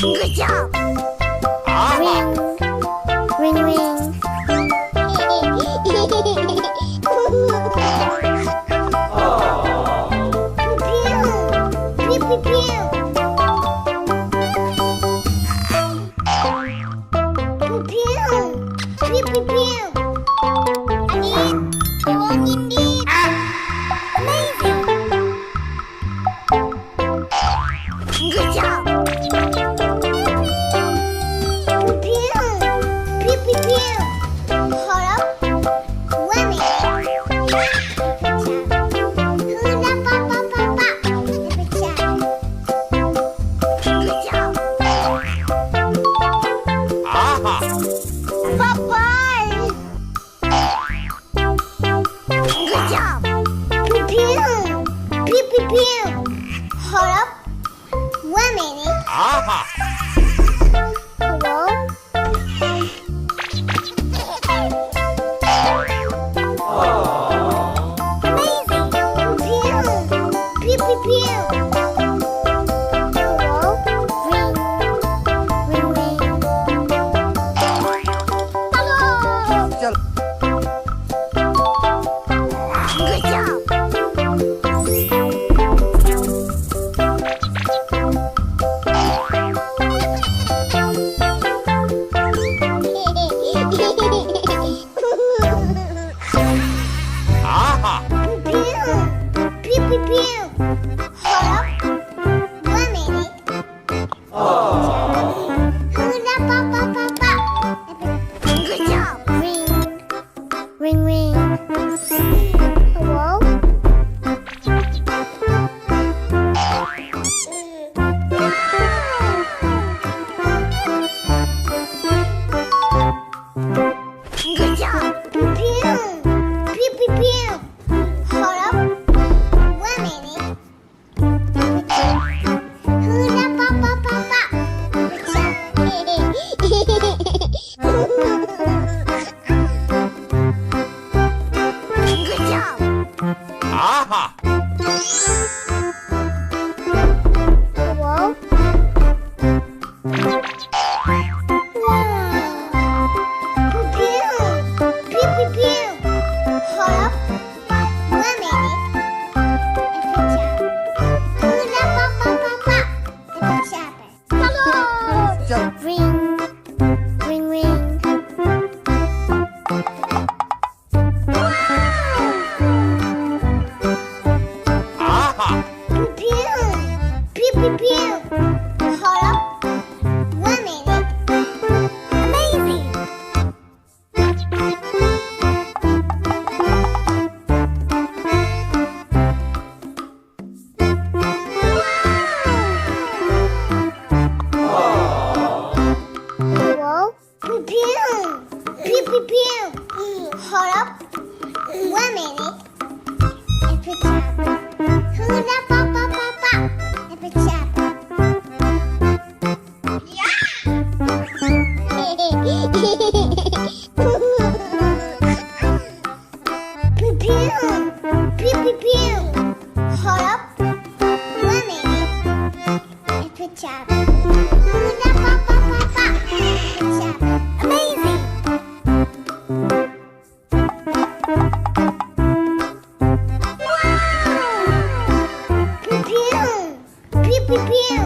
Good job. Ring, ring, ring. Pew, pew, pew. Pew, pew, pew. Indeed. Amazing. Good job. Pew, pew, pew, pew. Hold up. 1 minute. Hula pa pa pa pa. Good job. Good job. Bye-bye. Good job. Pew, pew. Pew, pew, pew. Hold up. 1 minute. Hello? Amazing. Pew, pew, pew, pew. Hello? Ring, ring, ring. Hello? Good job. Pew, pew, pew. Hold up. 1 minute. Hula pa pa pa pa. Good job. Ring, ring. Hello? Good job. Pew, pew, pew, pew. Hold up. 1 minute. Hula pa pa pa pa. Good job. Good job. Hello? Pew, pew, pew, pew. Hold up. 1 minute. Good job. Hula pa pa pa pa. Good job. Hello. Ring, ring, ring. Pew, pew, pew, pew. Hold up. 1 minute. Amazing. Hello? Pew, pew, pew, pew. Hold up. 1 minute. Good job. Hula pa pa pa pa. Good job. Yeah. Pew, pew, pew, pew, pew. Hold up. 1 minute. Good job. Hula pa pa pa pa. Good job. Amazing. Wow. Pew, pew, pew, pew, pew.